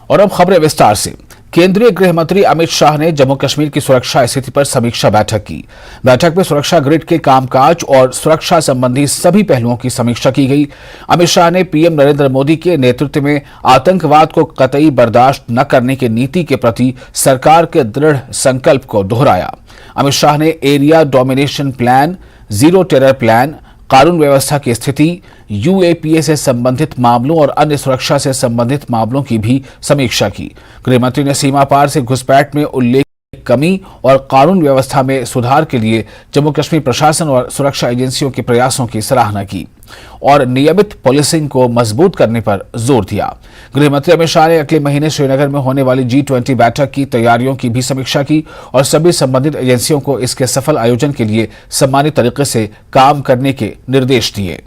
और अब खबरें विस्तार से। केंद्रीय गृह मंत्री अमित शाह ने जम्मू कश्मीर की सुरक्षा स्थिति पर समीक्षा बैठक की। बैठक में सुरक्षा ग्रिड के कामकाज और सुरक्षा संबंधी सभी पहलुओं की समीक्षा की गई। अमित शाह ने पीएम नरेंद्र मोदी के नेतृत्व में आतंकवाद को कतई बर्दाश्त न करने की नीति के प्रति सरकार के दृढ़ संकल्प को दोहराया। अमित शाह ने area domination plan, zero terror plan, कानून व्यवस्था की स्थिति, यूएपीए से संबंधित मामलों और अन्य सुरक्षा से संबंधित मामलों की भी समीक्षा की। गृहमंत्री ने सीमा पार से घुसपैठ में उल्लेखनीय कमी और कानून व्यवस्था में सुधार के लिए जम्मू कश्मीर प्रशासन और सुरक्षा एजेंसियों के प्रयासों की सराहना की और नियमित पुलिसिंग को मजबूत करने पर जोर दिया। गृहमंत्री अमित शाह ने अगले महीने श्रीनगर में होने वाली G20 बैठक की तैयारियों की भी समीक्षा की और सभी संबंधित एजेंसियों को इसके सफल आयोजन के लिए सम्मानित तरीके से काम करने के निर्देश दिए।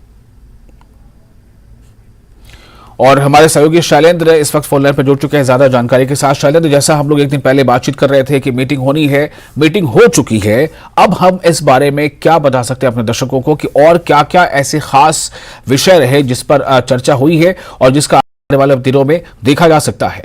और हमारे सहयोगी शैलेंद्र इस वक्त फोन लाइन पर जुड़ चुके हैं ज्यादा जानकारी के साथ। शैलेंद्र, जैसा हम लोग एक दिन पहले बातचीत कर रहे थे कि मीटिंग होनी है, मीटिंग हो चुकी है, अब हम इस बारे में क्या बता सकते हैं अपने दर्शकों को कि और क्या क्या ऐसे खास विषय रहे जिस पर चर्चा हुई है और जिसका आने वाले दिनों में देखा जा सकता है?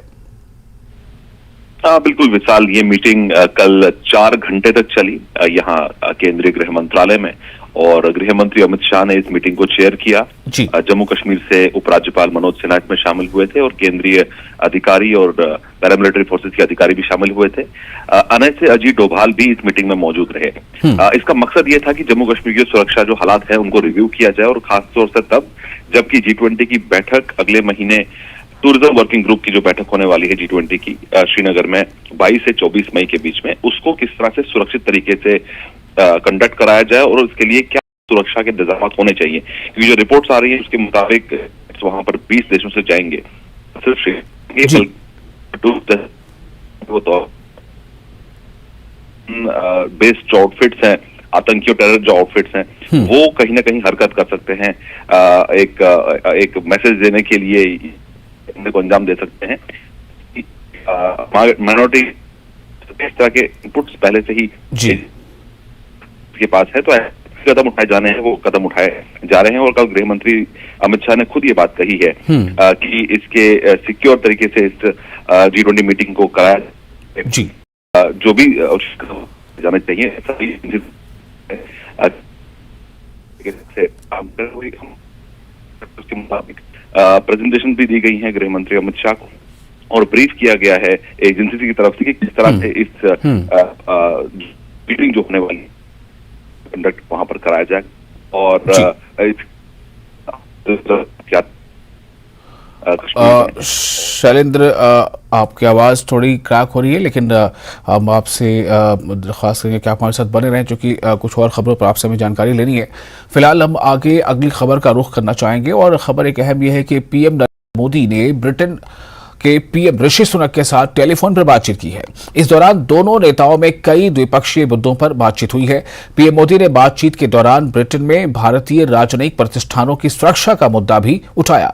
बिल्कुल विशाल, ये मीटिंग कल 4 घंटे तक चली यहाँ केंद्रीय गृह मंत्रालय में और गृह मंत्री अमित शाह ने इस मीटिंग को चेयर किया। जम्मू कश्मीर से उपराज्यपाल मनोज सिन्हा में शामिल हुए थे और केंद्रीय अधिकारी और पैरामिलिट्री फोर्सेस के अधिकारी भी शामिल हुए थे। अनय से अजीत डोभाल भी इस मीटिंग में मौजूद रहे। इसका मकसद ये था कि जम्मू कश्मीर की सुरक्षा जो हालात है उनको रिव्यू किया जाए और खासतौर से तब जबकि G20 की बैठक अगले महीने टूरिज्म वर्किंग ग्रुप की जो बैठक होने वाली है G20 की श्रीनगर में 22 से 24 मई के बीच में, उसको किस तरह से सुरक्षित तरीके से कंडक्ट कराया जाए और उसके लिए क्या सुरक्षा के इंतजाम होने चाहिए। क्योंकि जो रिपोर्ट्स आ रही है उसके मुताबिक वहां पर 20 देशों से जाएंगे, सिर्फ बेस्ड जो आउटफिट्स हैं, आतंकी और टेरर जो आउटफिट्स हैं, वो कहीं ना कहीं हरकत कर सकते हैं, एक मैसेज देने के लिए को अंजाम दे सकते हैं। माइनॉरिटी इस तरह के इनपुट्स पहले से ही के पास है, तो कदम उठाए जाने हैं, वो कदम उठाए जा रहे हैं। और कल गृह मंत्री अमित शाह ने खुद ये बात कही है कि इसके सिक्योर तरीके से इस G20 मीटिंग को कराया जी। जो भी जाने चाहिए सभी उसके मुताबिक प्रेजेंटेशन भी दी गई है गृह मंत्री अमित शाह को और ब्रीफ किया गया है एजेंसी की तरफ से कि किस तरह से इस मीटिंग जो होने वाली कंडक्ट वहां पर कराया जाए और शैलेंद्र, आपकी आवाज थोड़ी क्रैक हो रही है, लेकिन हम आपसे दरख्वास्त करेंगे कि आप हमारे साथ बने रहें क्योंकि कुछ और खबरों पर आपसे हमें जानकारी लेनी है। फिलहाल हम आगे अगली खबर का रुख करना चाहेंगे और खबर एक अहम यह है कि पीएम नरेंद्र मोदी ने ब्रिटेन के पीएम ऋषि सुनक के साथ टेलीफोन पर बातचीत की है। इस दौरान दोनों नेताओं में कई द्विपक्षीय मुद्दों पर बातचीत हुई है। पीएम मोदी ने बातचीत के दौरान ब्रिटेन में भारतीय राजनयिक प्रतिष्ठानों की सुरक्षा का मुद्दा भी उठाया।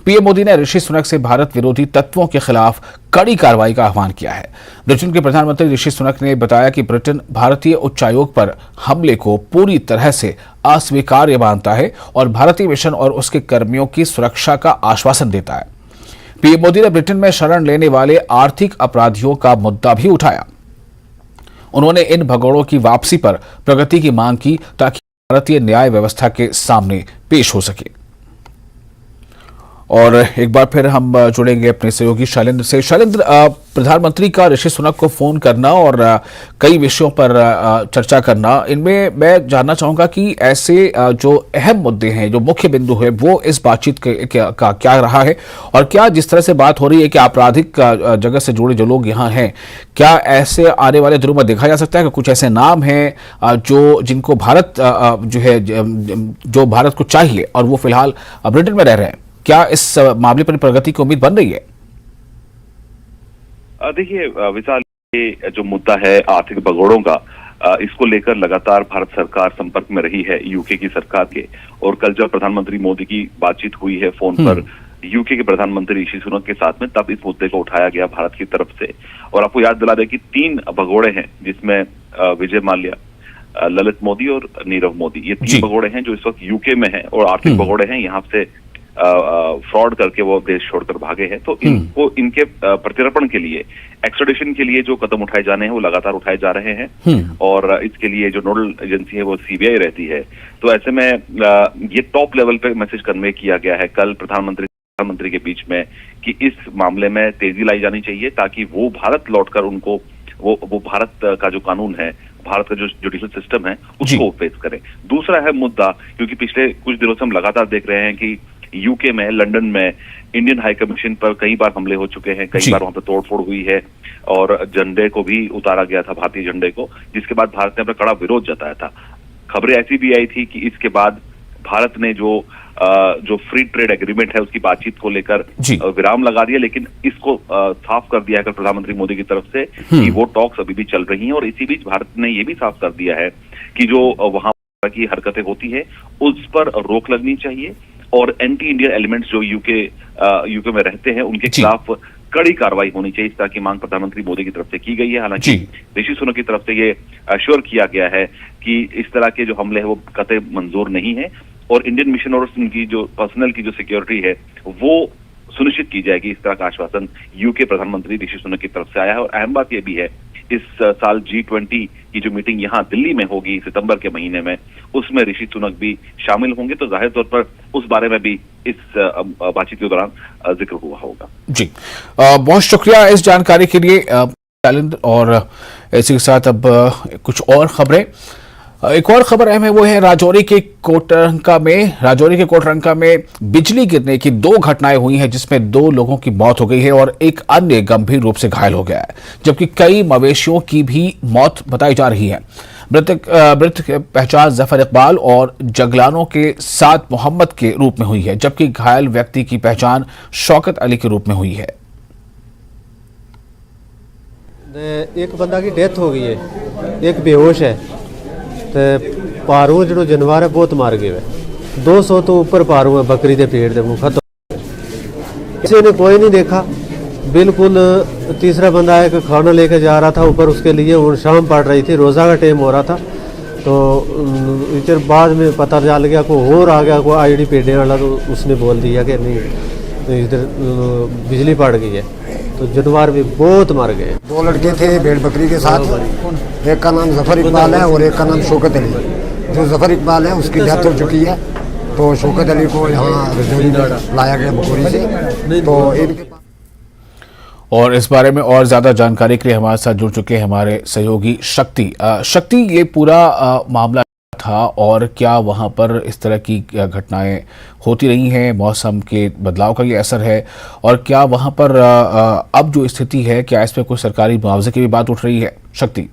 पीएम मोदी ने ऋषि सुनक से भारत विरोधी तत्वों के खिलाफ कड़ी कार्रवाई का आह्वान किया है। ब्रिटेन के प्रधानमंत्री ऋषि सुनक ने बताया कि ब्रिटेन भारतीय उच्चायोग पर हमले को पूरी तरह से अस्वीकार्य मानता है और भारतीय मिशन और उसके कर्मियों की सुरक्षा का आश्वासन देता है। पीएम मोदी ने ब्रिटेन में शरण लेने वाले आर्थिक अपराधियों का मुद्दा भी उठाया। उन्होंने इन भगोड़ों की वापसी पर प्रगति की मांग की ताकि भारतीय न्याय व्यवस्था के सामने पेश हो सके। और एक बार फिर हम जुड़ेंगे अपने सहयोगी शैलेंद्र से। शैलेंद्र, प्रधानमंत्री का ऋषि सुनक को फोन करना और कई विषयों पर चर्चा करना, इनमें मैं जानना चाहूंगा कि ऐसे जो अहम मुद्दे हैं, जो मुख्य बिंदु है, वो इस बातचीत का क्या रहा है और क्या जिस तरह से बात हो रही है कि आपराधिक जगत से जुड़े जो लोग यहाँ हैं, क्या ऐसे आने वाले दिनों में देखा जा सकता है कि कुछ ऐसे नाम हैं जिनको भारत जो भारत को चाहिए और वो फिलहाल ब्रिटेन में रह रहे हैं? क्या इस मामले पर प्रगति की उम्मीद बन रही है? देखिए विशाल, ये जो मुद्दा है आर्थिक भगोड़ों का, इसको लेकर लगातार भारत सरकार संपर्क में रही है यूके की सरकार के। और कल जब प्रधानमंत्री मोदी की बातचीत हुई है फोन पर यूके के प्रधानमंत्री ऋषि सुनक के साथ में, तब इस मुद्दे को उठाया गया भारत की तरफ से। और आपको याद दिला दें कि 3 भगोड़े हैं जिसमें विजय माल्या, ललित मोदी और नीरव मोदी, ये 3 भगोड़े हैं जो इस वक्त यूके में हैं और आर्थिक भगोड़े हैं यहाँ से फ्रॉड करके वो देश छोड़कर भागे हैं। तो इनको इनके प्रत्यर्पण के लिए, एक्स्ट्राडिशन के लिए जो कदम उठाए जाने हैं वो लगातार उठाए जा रहे हैं और इसके लिए जो नोडल एजेंसी है वो सीबीआई रहती है। तो ऐसे में ये टॉप लेवल पे मैसेज कन्वे किया गया है कल प्रधानमंत्री के बीच में कि इस मामले में तेजी लाई जानी चाहिए ताकि वो भारत लौटकर उनको वो भारत का जो कानून है, भारत का जो जुडिशियल सिस्टम है उसको फेस करें। दूसरा है मुद्दा, क्योंकि पिछले कुछ दिनों से हम लगातार देख रहे हैं कि यूके में, लंदन में इंडियन हाई कमीशन पर कई बार हमले हो चुके हैं, कई बार वहां पर तोड़फोड़ हुई है और झंडे को भी उतारा गया था, भारतीय झंडे को, जिसके बाद भारत ने अपना कड़ा विरोध जताया था। खबरें ऐसी भी आई थी कि इसके बाद भारत ने जो फ्री ट्रेड एग्रीमेंट है उसकी बातचीत को लेकर विराम लगा दिया, लेकिन इसको साफ कर दिया है प्रधानमंत्री मोदी की तरफ से कि वो टॉक्स अभी भी चल रही हैं। और इसी बीच भारत ने ये भी साफ कर दिया है कि जो वहां की हरकतें होती है उस पर रोक लगनी चाहिए और एंटी इंडियन एलिमेंट्स जो यूके में रहते हैं उनके खिलाफ कड़ी कार्रवाई होनी चाहिए। इस तरह की मांग प्रधानमंत्री मोदी की तरफ से की गई है। हालांकि ऋषि सुनक की तरफ से ये अश्योर किया गया है कि इस तरह के जो हमले हैं वो कतई मंजूर नहीं है और इंडियन मिशन और उनकी जो पर्सनल की जो सिक्योरिटी है वो सुनिश्चित की जाएगी। इस तरह का आश्वासन यूके प्रधानमंत्री ऋषि सुनक की तरफ से आया है। और अहम बात यह भी है, इस साल G20 की जो मीटिंग यहाँ दिल्ली में होगी सितंबर के महीने में, उसमें ऋषि सुनक भी शामिल होंगे, तो जाहिर तौर पर उस बारे में भी इस बातचीत के दौरान जिक्र हुआ होगा। जी, बहुत शुक्रिया इस जानकारी के लिए शैलेंद्र। और इसी के साथ अब कुछ और खबरें। एक और खबर अहम है, वो है राजौरी के कोटरंका में बिजली गिरने की 2 घटनाएं हुई हैं जिसमें 2 लोगों की मौत हो गई है और एक अन्य गंभीर रूप से घायल हो गया है, जबकि कई मवेशियों की भी मौत बताई जा रही है। मृतक की पहचान जफर इकबाल और जगलानों के साथ मोहम्मद के रूप में हुई है, जबकि घायल व्यक्ति की पहचान शौकत अली के रूप में हुई है। एक बंदा की डेथ हो गई है, एक बेहोश है, तो पारू जो जानवर है बहुत मार गए। 200 तो ऊपर पारू है बकरी के पेड़ के मुँह खत्म। किसी ने कोई नहीं देखा बिल्कुल। तीसरा बंदा है कि खाना लेके जा रहा था ऊपर, उसके लिए वो शाम पड़ रही थी, रोज़ा का टाइम हो रहा था, तो इधर बाद में पता चल गया कोई और आ गया, कोई आईडी पेड़ने वाला, तो उसने बोल दिया कि नहीं इधर बिजली पड़ गई है, तो जानवर भी बहुत मर गए। 2 लड़के थे भेड़ बकरी के साथ, एक का नाम जफर इकबाल है और एक का नाम शौकत अली। जो जफर इकबाल है उसकी डेथ हो चुकी है, तो शौकत अली को यहाँ रजौरी लाया गया बखोरी से। तो इनके और इस बारे में और ज्यादा जानकारी के लिए हमारे साथ जुड़ चुके हैं हमारे सहयोगी शक्ति। ये पूरा मामला था और क्या वहां पर इस तरह की घटनाएं होती रही हैं, मौसम के बदलाव का ये असर है, और क्या वहां पर अब जो स्थिति है क्या इस पर कोई सरकारी मुआवजे की भी बात उठ रही है? शक्ति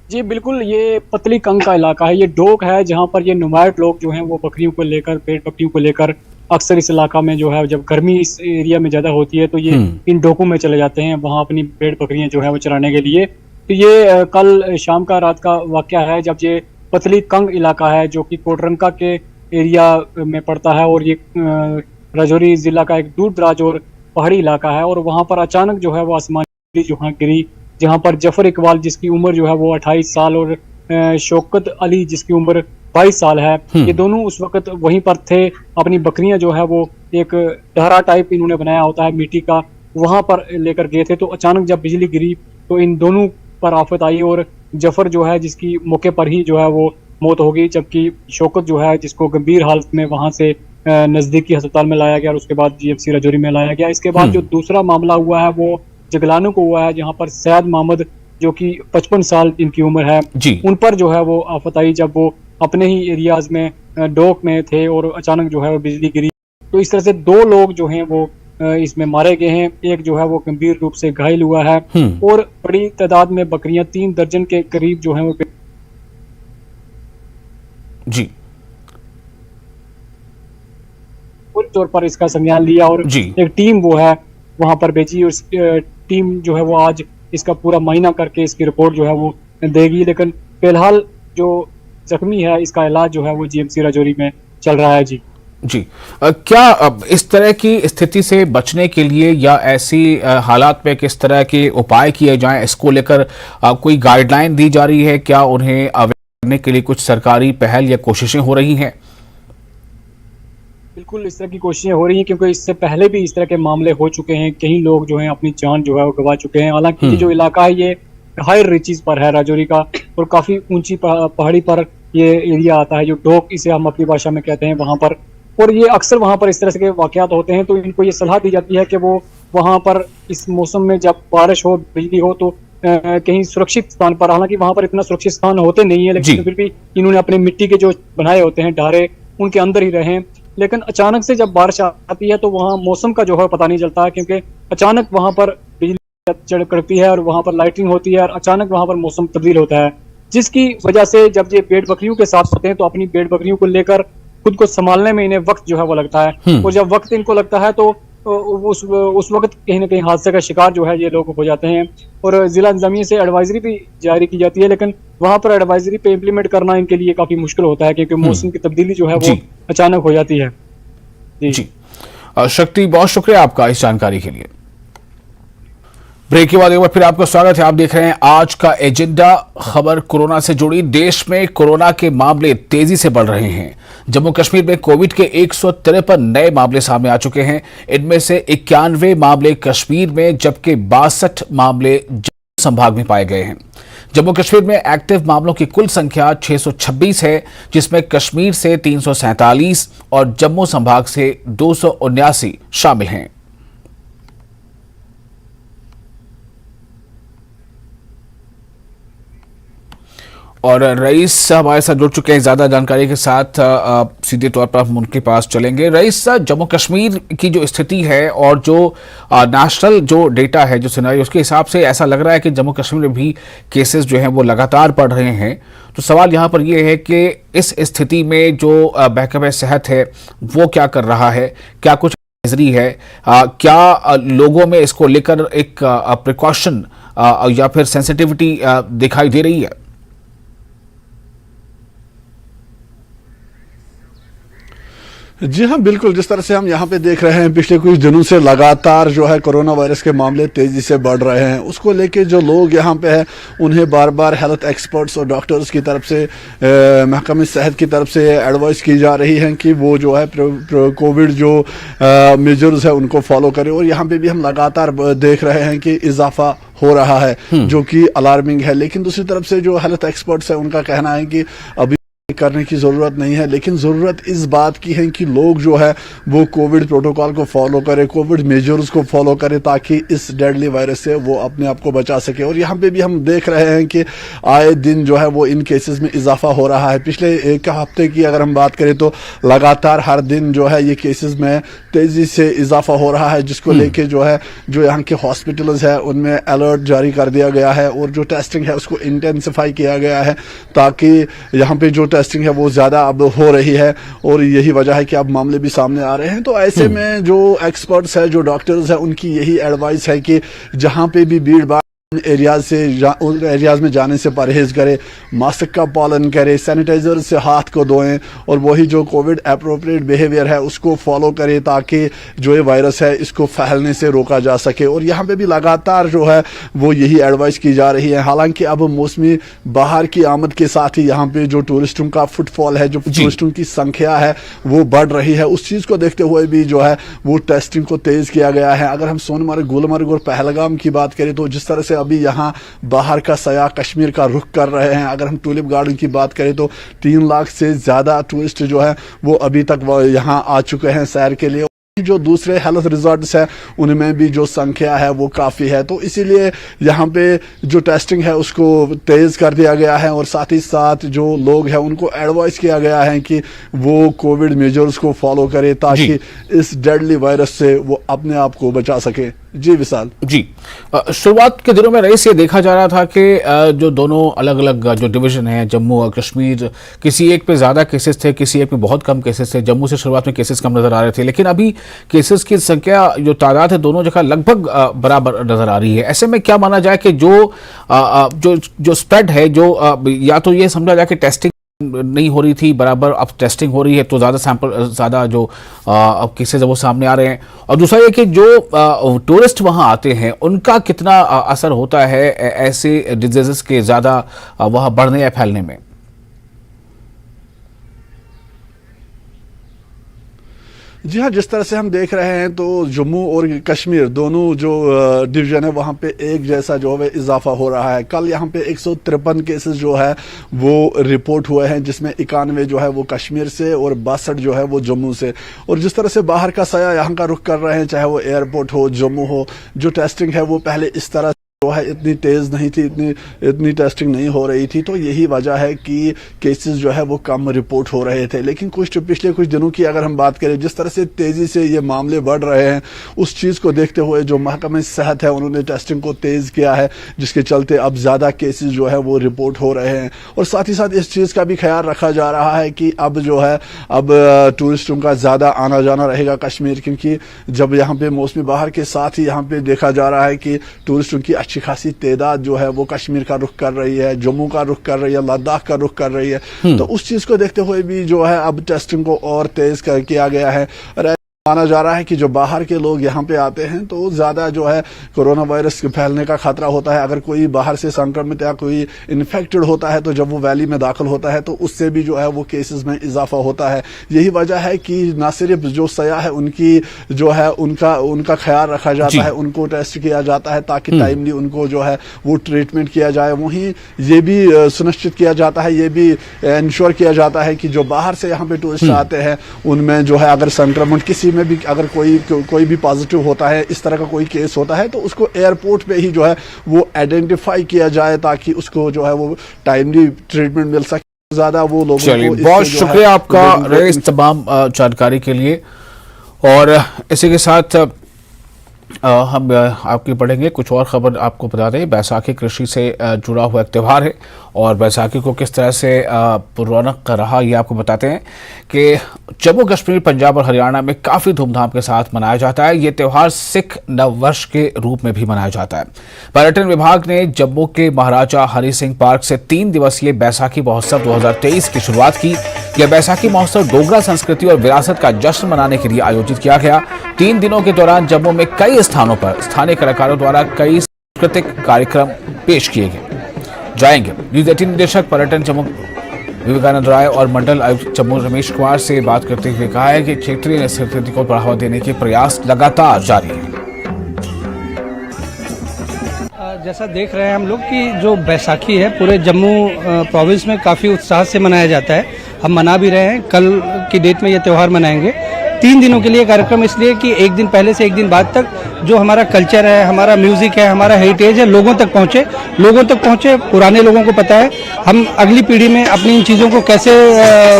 जी बिल्कुल, ये पतली कंग का इलाका है, ये डोक है जहाँ पर ये नुमायट लोग जो हैं वो बकरियों को लेकर, पेड़ बकरियों को लेकर अक्सर इस इलाका में जो है जब गर्मी इस एरिया में ज़्यादा होती है तो ये इन डोकों में चले जाते हैं वहाँ अपनी पेड़ बकरियाँ जो है वो चराने के लिए। तो ये कल शाम का रात का वाक़या है जब ये पतली कंग इलाका है जो कि कोटरंका के एरिया में पड़ता है और ये राजौरी ज़िला का एक दूर दराज और पहाड़ी इलाका है, और वहाँ पर अचानक जो है वो आसमानी जो है गिरी, जहाँ पर जफर इकबाल जिसकी उम्र जो है वो 28 साल और शौकत अली जिसकी उम्र 22 साल है, ये दोनों उस वक्त वहीं पर थे। अपनी बकरियां जो है वो एक डहरा टाइप इन्होंने बनाया होता है मिट्टी का, वहां पर लेकर गए थे। तो अचानक जब बिजली गिरी तो इन दोनों पर आफत आई और जफर जो है जिसकी मौके पर ही जो है वो मौत हो गई, जबकि शौकत जो है जिसको गंभीर हालत में वहां से नजदीकी अस्पताल में लाया गया और उसके बाद GFC राजौरी में लाया गया। इसके बाद जो दूसरा मामला हुआ है वो जगलानों को हुआ है, जहाँ पर सैयद मोहम्मद जो कि 55 साल इनकी उम्र है, उन पर जो है वो आफत आई जब वो अपने ही एरियाज में डोक में थे और अचानक जो है वो बिजली गिरी। तो इस तरह से 2 लोग जो हैं वो इसमें मारे गए हैं, एक जो है वो गंभीर रूप से घायल हुआ है और बड़ी तादाद में बकरियां 3 दर्जन के करीब जो है वो जी पूरे तौर पर इसका संज्ञान लिया और एक टीम वो है वहां पर भेजी और टीम जो है वो आज इसका पूरा मायना करके इसकी रिपोर्ट जो है वो देगी। लेकिन फिलहाल जो जख्मी है इसका इलाज जो है वो GMC राजौरी में चल रहा है। जी क्या इस तरह की स्थिति से बचने के लिए या ऐसी हालात में किस तरह के उपाय किए जाएं, इसको लेकर कोई गाइडलाइन दी जा रही है? क्या उन्हें अवेयर करने के लिए कुछ सरकारी पहल या कोशिशें हो रही हैं? बिल्कुल इस तरह की कोशिशें हो रही हैं, क्योंकि इससे पहले भी इस तरह के मामले हो चुके हैं। कई लोग जो हैं अपनी जान जो है वो गंवा चुके हैं। हालांकि ये जो इलाका है ये हाई रिचीज पर है राजौरी का, और काफी ऊंची पहाड़ी पर ये एरिया आता है, जो डोक इसे हम अपनी भाषा में कहते हैं वहां पर। और ये अक्सर वहां पर इस तरह से के वाकयात होते हैं, तो इनको ये सलाह दी जाती है कि वो वहां पर इस मौसम में जब बारिश हो, बिजली हो, तो कहीं सुरक्षित स्थान पर, हालांकि वहां पर इतना सुरक्षित स्थान होते नहीं है, लेकिन फिर भी इन्होंने अपने मिट्टी के जो बनाए होते हैं ढारे, उनके अंदर ही रहे। लेकिन अचानक से जब बारिश आती है तो वहां मौसम का जो है पता नहीं चलता है, क्योंकि अचानक वहां पर बिजली चढ़ करती है और वहां पर लाइटिंग होती है, और अचानक वहां पर मौसम तब्दील होता है, जिसकी वजह से जब ये भेड़ बकरियों के साथ होते हैं तो अपनी भेड़ बकरियों को लेकर खुद को संभालने में इन्हें वक्त जो है वो लगता है। और जब वक्त इनको लगता है तो उस वक्त कहीं ना कहीं हादसे का शिकार जो है ये लोग हो जाते हैं। और जिला इंतजामिया से एडवाइजरी भी जारी की जाती है, लेकिन वहां पर एडवाइजरी पे इम्प्लीमेंट करना इनके लिए काफी मुश्किल होता है, क्योंकि मौसम की तब्दीली जो है वो अचानक हो जाती है। जी शक्ति, बहुत शुक्रिया आपका इस जानकारी के लिए। ब्रेक के बाद एक बार फिर आपका स्वागत है। आप देख रहे हैं आज का एजेंडा। खबर कोरोना से जुड़ी। देश में कोरोना के मामले तेजी से बढ़ रहे हैं। जम्मू कश्मीर में कोविड के 153 नए मामले सामने आ चुके हैं। इनमें से 91 मामले कश्मीर में, जबकि 62 मामले जम्मू संभाग में पाए गए हैं। जम्मू कश्मीर में एक्टिव मामलों की कुल संख्या 626 है, जिसमें कश्मीर से 347 और जम्मू संभाग से 279 शामिल हैं। और रईस हमारे साथ जुड़ चुके हैं ज्यादा जानकारी के साथ। सीधे तौर पर हम उनके पास चलेंगे। रईस, जम्मू कश्मीर की जो स्थिति है और जो नेशनल जो डेटा है, जो सिनेरियो, उसके हिसाब से ऐसा लग रहा है कि जम्मू कश्मीर में भी केसेस जो हैं वो लगातार बढ़ रहे हैं। तो सवाल यहाँ पर ये है कि इस स्थिति में जो महकमा सेहत है वो क्या कर रहा है, क्या कुछ एडवाइजरी है, क्या लोगों में इसको लेकर एक प्रिकॉशन या फिर सेंसिटिविटी दिखाई दे रही है? जी हाँ, बिल्कुल। जिस तरह से हम यहाँ पे देख रहे हैं, पिछले कुछ दिनों से लगातार जो है कोरोना वायरस के मामले तेजी से बढ़ रहे हैं। उसको लेके जो लोग यहाँ पे हैं उन्हें बार बार हेल्थ एक्सपर्ट्स और डॉक्टर्स की तरफ से, महकमे सेहत की तरफ से एडवाइस की जा रही है कि वो जो है कोविड जो मेजर्स है उनको फॉलो करें। और यहाँ पे भी हम लगातार देख रहे हैं कि इजाफा हो रहा है, जो कि अलार्मिंग है। लेकिन दूसरी तरफ से जो हेल्थ एक्सपर्ट्स है उनका कहना है कि अभी करने की जरूरत नहीं है, लेकिन जरूरत इस बात की है कि लोग जो है वो कोविड प्रोटोकॉल को फॉलो करें, कोविड मेजर्स को फॉलो करें, ताकि इस डेडली वायरस से वो अपने आप को बचा सके। और यहाँ पे भी हम देख रहे हैं कि आए दिन जो है वो इन केसेस में इजाफा हो रहा है। पिछले एक हफ्ते की अगर हम बात करें तो लगातार हर दिन जो है ये केसेस में तेजी से इजाफा हो रहा है, जिसको लेके जो है जो यहाँ के हॉस्पिटल्स है उनमें अलर्ट जारी कर दिया गया है और जो टेस्टिंग है उसको इंटेंसिफाई किया गया है, ताकि यहाँ पे जो टेस्टिंग है वो ज्यादा अब हो रही है। और यही वजह है कि अब मामले भी सामने आ रहे हैं। तो ऐसे में जो एक्सपर्ट्स है, जो डॉक्टर्स है, उनकी यही एडवाइस है कि जहां पे भी भीड़ भाड़ एरियाज में जाने से परहेज करें, मास्क का पालन करें, सैनिटाइजर से हाथ को धोएं और वही जो कोविड एप्रोप्रिएट बिहेवियर है उसको फॉलो करें, ताकि जो ये वायरस है इसको फैलने से रोका जा सके। और यहाँ पे भी लगातार जो है वो यही एडवाइस की जा रही है। हालांकि अब मौसमी बाहर की आमद के साथ ही यहाँ पे जो टूरिस्टों का फुटफॉल है, जो टूरिस्टों की संख्या है वो बढ़ रही है। उस चीज को देखते हुए भी जो है वो टेस्टिंग को तेज किया गया है। अगर हम सोनमर्ग, गुलमर्ग और पहलगाम की बात करें तो जिस तरह से अभी यहाँ बाहर का सयाह कश्मीर का रुख कर रहे हैं, अगर हम टूलिप गार्डन की बात करें तो 3 लाख से ज्यादा टूरिस्ट जो है वो अभी तक यहाँ आ चुके हैं सैर के लिए। जो दूसरे हेल्थ रिजॉर्ट्स है उनमें भी जो संख्या है वो काफी है। तो इसीलिए यहाँ पे जो टेस्टिंग है उसको तेज कर दिया गया है और साथ ही साथ जो लोग हैं उनको एडवाइस किया गया है कि वो कोविड मेजर्स को फॉलो करें, ताकि इस डेडली वायरस से वो अपने आप को बचा सके। जी विशाल जी, शुरुआत के दिनों में रईस ये देखा जा रहा था कि जो दोनों अलग अलग जो डिवीजन है, जम्मू और कश्मीर, किसी एक पे ज्यादा केसेस थे, किसी एक पे बहुत कम केसेस थे। जम्मू से शुरुआत में केसेस कम नजर आ रहे थे, लेकिन अभी केसेस की संख्या, जो तादाद है, दोनों जगह लगभग बराबर नजर आ रही है। ऐसे में क्या माना जाए कि जो स्प्रेड है, जो या तो ये समझा जाए कि टेस्टिंग नहीं हो रही थी बराबर, अब टेस्टिंग हो रही है तो ज्यादा सैंपल, ज्यादा जो अब केसेस है वो सामने आ रहे हैं। और दूसरा ये कि जो टूरिस्ट वहां आते हैं उनका कितना असर होता है ऐसे डिजीजेस के ज्यादा वहां बढ़ने या फैलने में? जी हाँ, जिस तरह से हम देख रहे हैं तो जम्मू और कश्मीर दोनों जो डिवीजन है वहाँ पे एक जैसा जो है इजाफा हो रहा है। कल यहाँ पे 153 केसेस जो है वो रिपोर्ट हुए हैं, जिसमें 91 जो है वो कश्मीर से और 62 जो है वो जम्मू से। और जिस तरह से बाहर का साया यहाँ का रुख कर रहे हैं, चाहे वो एयरपोर्ट हो, जम्मू हो, जो टेस्टिंग है वो पहले इस तरह जो है इतनी तेज नहीं थी, इतनी टेस्टिंग नहीं हो रही थी। तो यही वजह है कि केसेस जो है वो कम रिपोर्ट हो रहे थे। लेकिन पिछले कुछ दिनों की अगर हम बात करें, जिस तरह से तेजी से ये मामले बढ़ रहे हैं, उस चीज को देखते हुए जो महकमा सेहत है उन्होंने टेस्टिंग को तेज किया है, जिसके चलते अब ज्यादा केसेस जो है वो रिपोर्ट हो रहे हैं। और साथ ही साथ इस चीज का भी ख्याल रखा जा रहा है कि अब जो है अब टूरिस्टों का ज्यादा आना जाना रहेगा कश्मीर, क्योंकि जब यहाँ पे मौसमी बहार के साथ ही यहाँ पे देखा जा रहा है कि टूरिस्टों की अच्छी खासी तादाद जो है वो कश्मीर का रुख कर रही है, जम्मू का रुख कर रही है, लद्दाख का रुख कर रही है। तो उस चीज को देखते हुए भी जो है अब टेस्टिंग को और तेज किया गया है। माना जा रहा है कि जो बाहर के लोग यहाँ पे आते हैं तो ज्यादा जो है कोरोना वायरस के फैलने का खतरा होता है। अगर कोई बाहर से संक्रमित या कोई इन्फेक्टेड होता है तो जब वो वैली में दाखिल होता है तो उससे भी जो है वो केसेस में इजाफा होता है। यही वजह है कि न सिर्फ जो सयाह है उनकी जो है उनका ख्याल रखा जाता है, उनको टेस्ट किया जाता है ताकि टाइमली उनको जो है वो ट्रीटमेंट किया जाए। वहीं ये भी सुनिश्चित किया जाता है, ये भी इंश्योर किया जाता है कि जो बाहर से यहाँ पे टूरिस्ट आते हैं उनमें जो है अगर संक्रमण किसी में भी अगर कोई भी पॉजिटिव होता है, इस तरह का कोई केस होता है, तो उसको एयरपोर्ट पे ही जो है वो आइडेंटिफाई किया जाए ताकि उसको जो है वो टाइमली ट्रीटमेंट मिल सके। ज्यादा वो लोगों चलिए, बहुत शुक्रिया आपका इस तमाम जानकारी के लिए। और इसी के साथ हम आपकी पढ़ेंगे कुछ और खबर। आपको बता दें, बैसाखी कृषि से जुड़ा हुआ एक त्यौहार है और बैसाखी को किस तरह से रौनक रहा ये आपको बताते हैं कि जम्मू कश्मीर, पंजाब और हरियाणा में काफ़ी धूमधाम के साथ मनाया जाता है। ये त्यौहार सिख नववर्ष के रूप में भी मनाया जाता है। पर्यटन विभाग ने जम्मू के महाराजा हरि सिंह पार्क से 3 दिवसीय बैसाखी महोत्सव 2023 की शुरुआत की। यह बैसाखी महोत्सव डोगरा संस्कृति और विरासत का जश्न मनाने के लिए आयोजित किया गया। 3 दिनों के दौरान जम्मू में कई स्थानों पर स्थानीय कलाकारों द्वारा कई सांस्कृतिक कार्यक्रम पेश किए जाएंगे। न्यूज 18 निदेशक पर्यटन जम्मू विवेकानंद राय और मंडल आयुक्त जम्मू रमेश कुमार से बात करते हुए कहा है कि क्षेत्रीय संस्कृति को बढ़ावा देने के प्रयास लगातार जारी हैं। जैसा देख रहे हैं हम लोग कि जो बैसाखी है पूरे जम्मू प्रोविंस में काफ़ी उत्साह से मनाया जाता है। हम मना भी रहे हैं, कल की डेट में ये त्यौहार मनाएंगे। 3 दिनों के लिए कार्यक्रम, इसलिए कि एक दिन पहले से एक दिन बाद तक जो हमारा कल्चर है, हमारा म्यूजिक है, हमारा हेरिटेज है, लोगों तक पहुंचे। पुराने लोगों को पता है हम अगली पीढ़ी में अपनी इन चीज़ों को कैसे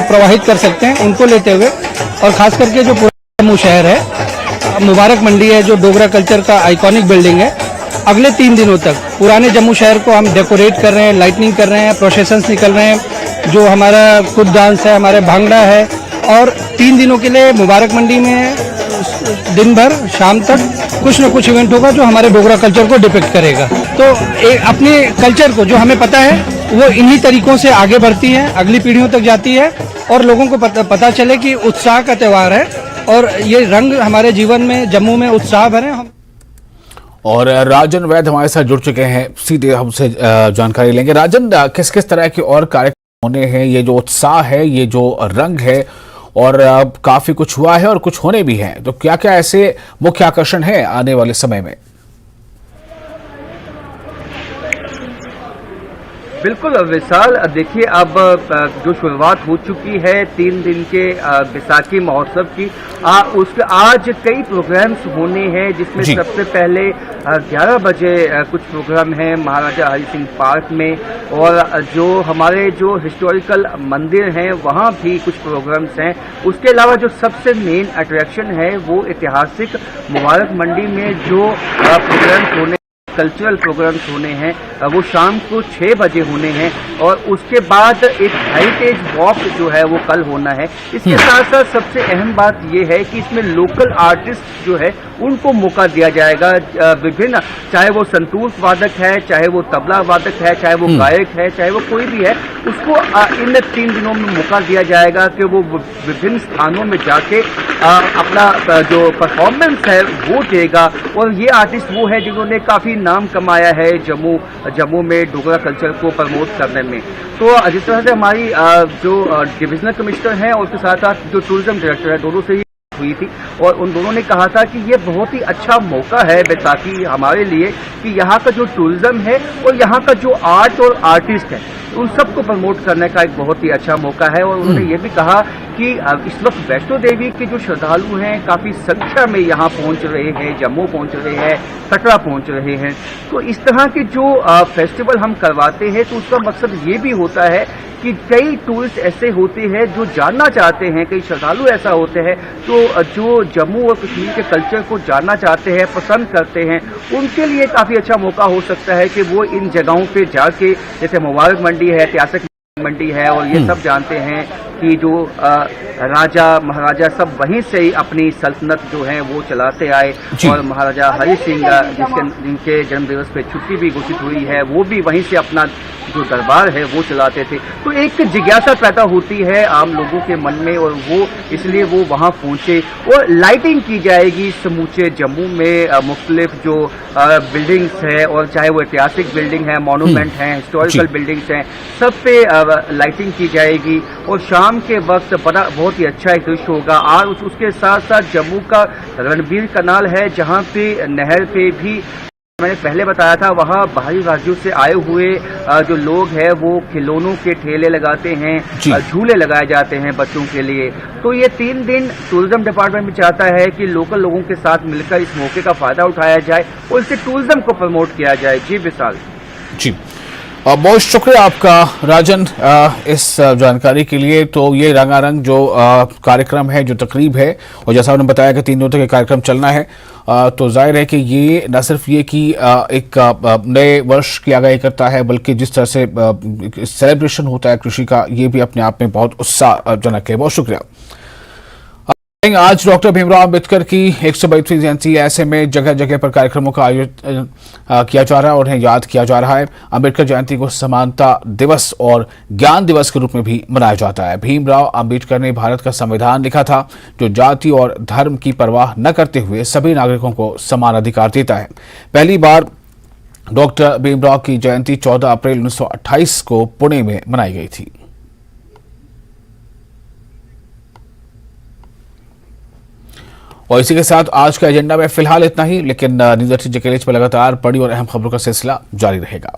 प्रवाहित कर सकते हैं, उनको लेते हुए। और खास करके जो पुराना जम्मू शहर है, मुबारक मंडी है, जो डोगरा कल्चर का आइकॉनिक बिल्डिंग है, अगले 3 दिनों तक पुराने जम्मू शहर को हम डेकोरेट कर रहे हैं, लाइटनिंग कर रहे हैं, प्रोसेशंस निकल रहे हैं, जो हमारा कुछ डांस है, हमारे भांगड़ा है। और 3 दिनों के लिए मुबारक मंडी में दिन भर शाम तक कुछ न कुछ इवेंट होगा जो हमारे डोगरा कल्चर को डिपिक्ट करेगा। तो अपने कल्चर को, जो हमें पता है, वो इन्हीं तरीकों से आगे बढ़ती है, अगली पीढ़ियों तक जाती है और लोगों को पता चले कि उत्साह का त्यौहार है और ये रंग हमारे जीवन में जम्मू में उत्साह भरे। हम और राजन वैद हमारे साथ जुड़ चुके हैं, सीधे हमसे जानकारी लेंगे। राजन, किस किस तरह के और कार्यक्रम होने हैं? ये जो उत्साह है, ये जो रंग है, और काफी कुछ हुआ है और कुछ होने भी हैं, तो क्या क्या ऐसे मुख्य आकर्षण है आने वाले समय में? बिल्कुल विशाल, देखिए अब जो शुरुआत हो चुकी है 3 दिन के बैसाखी महोत्सव की, उसके आज कई प्रोग्राम्स होने हैं, जिसमें सबसे पहले 11 बजे कुछ प्रोग्राम है महाराजा हरि सिंह पार्क में, और जो हमारे जो हिस्टोरिकल मंदिर हैं वहाँ भी कुछ प्रोग्राम्स हैं। उसके अलावा जो सबसे मेन अट्रैक्शन है वो ऐतिहासिक मुबारक मंडी में जो प्रोग्राम्स होने, कल्चरल प्रोग्राम्स होने हैं, वो शाम को 6 बजे होने हैं। और उसके बाद एक हेरिटेज वॉक जो है वो कल होना है। इसके साथ साथ सबसे अहम बात ये है कि इसमें लोकल आर्टिस्ट जो है उनको मौका दिया जाएगा। विभिन्न, चाहे वो संतूर वादक है, चाहे वो तबला वादक है, चाहे वो गायक है, चाहे वो कोई भी है, उसको इन 3 दिनों में मौका दिया जाएगा कि वो विभिन्न स्थानों में जाके अपना जो परफॉर्मेंस है वो देगा। और ये आर्टिस्ट वो है जिन्होंने काफी नाम कमाया है जम्मू में डोगरा कल्चर को प्रमोट करने में। तो जिस तरह से हमारी जो डिविजनल कमिश्नर हैं और उसके साथ साथ जो टूरिज्म डायरेक्टर है, दोनों से ही हुई थी और उन दोनों ने कहा था कि ये बहुत ही अच्छा मौका है बैसाखी हमारे लिए कि यहाँ का जो टूरिज्म है और यहाँ का जो आर्ट और आर्टिस्ट है उन सबको प्रमोट करने का एक बहुत ही अच्छा मौका है। और उन्होंने ये भी कहा कि इस वक्त वैष्णो देवी के जो श्रद्धालु हैं काफी संख्या में यहाँ पहुंच रहे हैं, जम्मू पहुंच रहे हैं, कटरा पहुंच रहे हैं। तो इस तरह के जो फेस्टिवल हम करवाते हैं तो उसका मकसद ये भी होता है कि कई टूरिस्ट ऐसे होते हैं जो जानना चाहते हैं, कई श्रद्धालु ऐसा होते हैं तो जो जम्मू और कश्मीर के कल्चर को जानना चाहते हैं, पसंद करते हैं, उनके लिए काफी अच्छा मौका हो सकता है कि वो इन जगहों पे जाके, जैसे मुबारक मंडी है, ऐतिहासिक मंडी है, और ये सब जानते हैं कि जो राजा महाराजा सब वहीं से ही अपनी सल्तनत जो है वो चलाते आए और महाराजा हरि सिंह जिनके जन्मदिवस पे छुट्टी भी घोषित हुई है वो भी वहीं से अपना जो दरबार है वो चलाते थे। तो एक जिज्ञासा पैदा होती है आम लोगों के मन में और वो इसलिए वो वहां पहुंचे और लाइटिंग की जाएगी समूचे जम्मू में मुख्तलिफ जो बिल्डिंग्स है, और चाहे वो ऐतिहासिक बिल्डिंग है, मॉन्यूमेंट हैं, हिस्टोरिकल बिल्डिंग्स हैं, सब पे लाइटिंग की जाएगी और शाम के वक्त बहुत ही अच्छा एक दृश्य होगा। और उसके साथ साथ जम्मू का रणबीर कनाल है जहां पे नहर पे भी मैंने पहले बताया था वहाँ बाहरी राज्यों से आए हुए जो लोग हैं वो खिलौनों के ठेले लगाते हैं, झूले लगाए जाते हैं बच्चों के लिए। तो ये 3 दिन टूरिज्म डिपार्टमेंट भी चाहता है कि लोकल लोगों के साथ मिलकर इस मौके का फायदा उठाया जाए और इससे टूरिज्म को प्रमोट किया जाए। जी विशाल जी, बहुत शुक्रिया आपका राजन इस जानकारी के लिए। तो ये रंगारंग जो कार्यक्रम है, जो तकरीब है, और जैसा उन्होंने बताया कि 3 दिनों तक ये कार्यक्रम चलना है, तो जाहिर है कि ये न सिर्फ ये कि एक नए वर्ष की आगाही करता है, बल्कि जिस तरह से सेलिब्रेशन होता है कृषि का, ये भी अपने आप में बहुत उत्साहजनक है। बहुत शुक्रिया। आज डॉक्टर भीमराव अंबेडकर की 132वीं जयंती, ऐसे में जगह जगह पर कार्यक्रमों का आयोजन किया जा रहा है और उन्हें याद किया जा रहा है। अंबेडकर जयंती को समानता दिवस और ज्ञान दिवस के रूप में भी मनाया जाता है। भीमराव अंबेडकर ने भारत का संविधान लिखा था जो जाति और धर्म की परवाह न करते हुए सभी नागरिकों को समान अधिकार देता है। पहली बार डॉक्टर भीमराव की जयंती 14 अप्रैल 1928 को पुणे में मनाई गई थी। और इसी के साथ आज का एजेंडा में फिलहाल इतना ही, लेकिन न्यूज 18 पर लगातार बड़ी और अहम खबरों का सिलसिला जारी रहेगा।